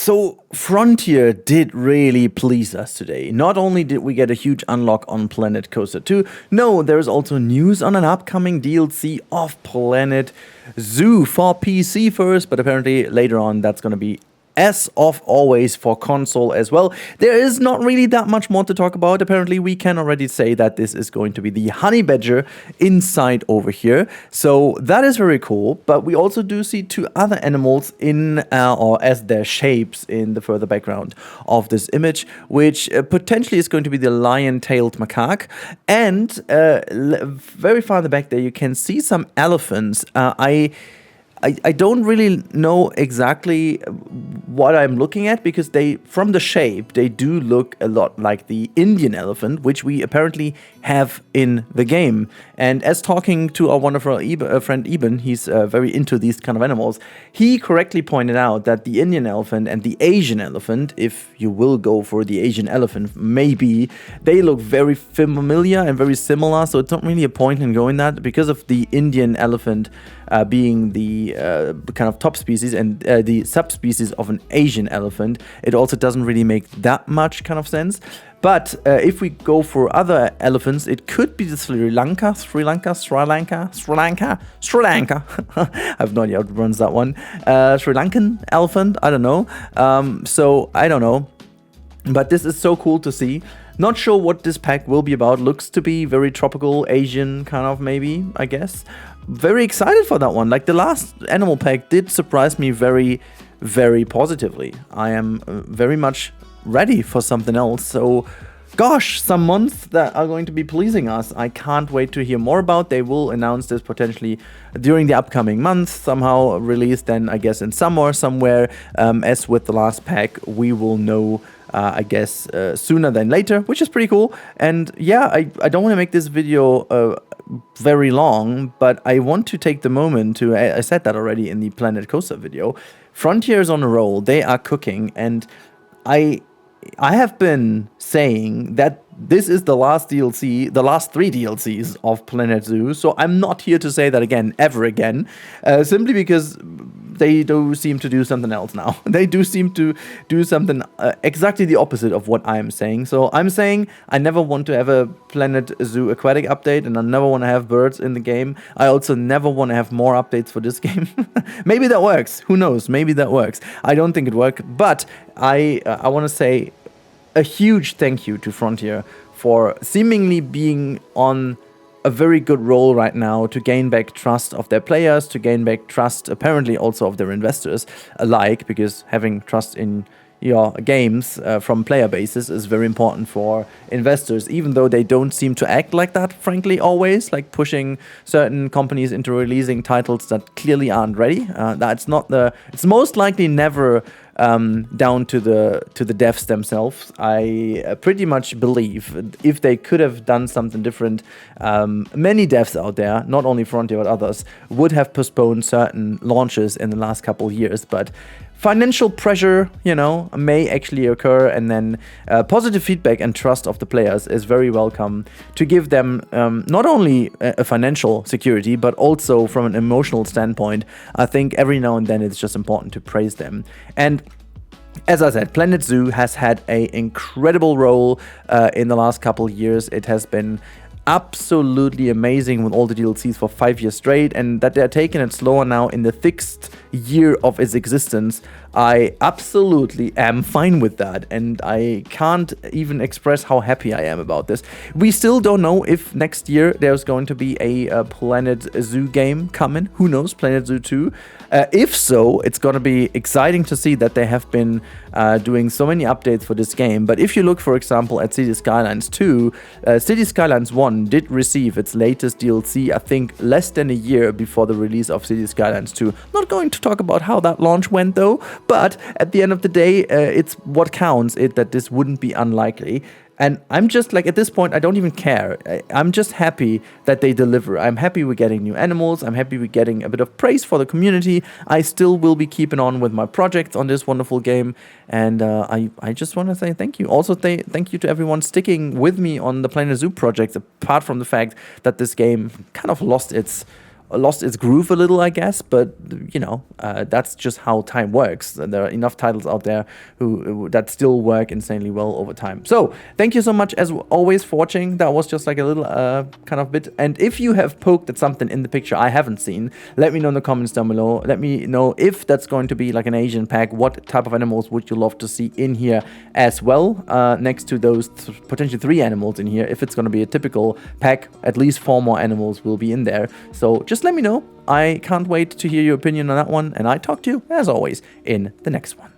So Frontier did really please us today. Not only did we get a huge unlock on Planet Coaster 2, no, there's also news on an upcoming DLC of Planet Zoo for PC first, but apparently later on that's going to be as of always for console as well. There is not really that much more to talk about. Apparently we can already say that this is going to be the honey badger inside over here. So that is very cool. But we also do see two other animals in or as their shapes in the further background of this image, which potentially is going to be the lion-tailed macaque. And very far in the back there you can see some elephants. I don't really know exactly what I'm looking at, because from the shape, they do look a lot like the Indian elephant, which we apparently have in the game. And as talking to our wonderful friend Eben, he's very into these kind of animals, he correctly pointed out that the Indian elephant and the Asian elephant, if you will go for the Asian elephant, maybe, they look very familiar and very similar, so it's not really a point in going that, because of the Indian elephant being the kind of top species and the subspecies of an Asian elephant, it also doesn't really make that much kind of sense. But if we go for other elephants, it could be the Sri Lanka. I have no idea how to pronounce that one. Sri Lankan elephant, I don't know. So I don't know. But this is so cool to see. Not sure what this pack will be about. Looks to be very tropical, Asian kind of, maybe, I guess. Very excited for that one. Like, the last animal pack did surprise me very, very positively. I am very much ready for something else. So, gosh, some months that are going to be pleasing us. I can't wait to hear more about. They will announce this potentially during the upcoming months, somehow released then, I guess, in summer somewhere. As with the last pack, we will know I guess sooner than later, which is pretty cool. And yeah, I don't want to make this video very long, but I want to take the moment to, I said that already in the Planet Coaster video, Frontier is on a roll, they are cooking, and I have been saying that this is the last DLC, the last 3 DLCs of Planet Zoo, so I'm not here to say that again, ever again, simply because they do seem to do something else now. They do seem to do something exactly the opposite of what I'm saying. So I'm saying I never want to have a Planet Zoo Aquatic update, and I never want to have birds in the game. I also never want to have more updates for this game. Maybe that works. Who knows? Maybe that works. I don't think it worked, but I want to say a huge thank you to Frontier for seemingly being on a very good role right now to gain back trust of their players, to gain back trust apparently also of their investors alike, because having trust in your games from player bases is very important for investors, even though they don't seem to act like that, frankly, always, like pushing certain companies into releasing titles that clearly aren't ready. It's most likely never down to the devs themselves. I pretty much believe if they could have done something different, many devs out there, not only Frontier but others, would have postponed certain launches in the last couple of years. But financial pressure, may actually occur, and then positive feedback and trust of the players is very welcome to give them not only a financial security, but also from an emotional standpoint. I think every now and then it's just important to praise them. And as I said, Planet Zoo has had an incredible role in the last couple of years. It has been absolutely amazing with all the DLCs for 5 years straight, and that they're taking it slower now in the 6th year of its existence. I absolutely am fine with that, and I can't even express how happy I am about this. We still don't know if next year there's going to be a Planet Zoo game coming. Who knows? Planet Zoo 2. If so, it's going to be exciting to see that they have been doing so many updates for this game. But if you look, for example, at City Skylines 2, City Skylines 1 did receive its latest DLC, I think, less than a year before the release of City Skylines 2. Not going to talk about how that launch went, though, but at the end of the day, it's what counts, that this wouldn't be unlikely. And I'm just like, at this point, I don't even care. I'm just happy that they deliver. I'm happy we're getting new animals. I'm happy we're getting a bit of praise for the community. I still will be keeping on with my projects on this wonderful game. And I just want to say thank you. Also, thank you to everyone sticking with me on the Planet Zoo project, apart from the fact that this game kind of lost its lost its groove a little, I guess, but you know, that's just how time works. There are enough titles out there that still work insanely well over time. So thank you so much as always for watching. That was just like a little kind of bit. And if you have poked at something in the picture I haven't seen, let me know in the comments down below. Let me know if that's going to be like an Asian pack. What type of animals would you love to see in here as well, next to those potentially 3 animals in here? If it's going to be a typical pack, at least 4 more animals will be in there. So just let me know. I can't wait to hear your opinion on that one, and I talk to you, as always, in the next one.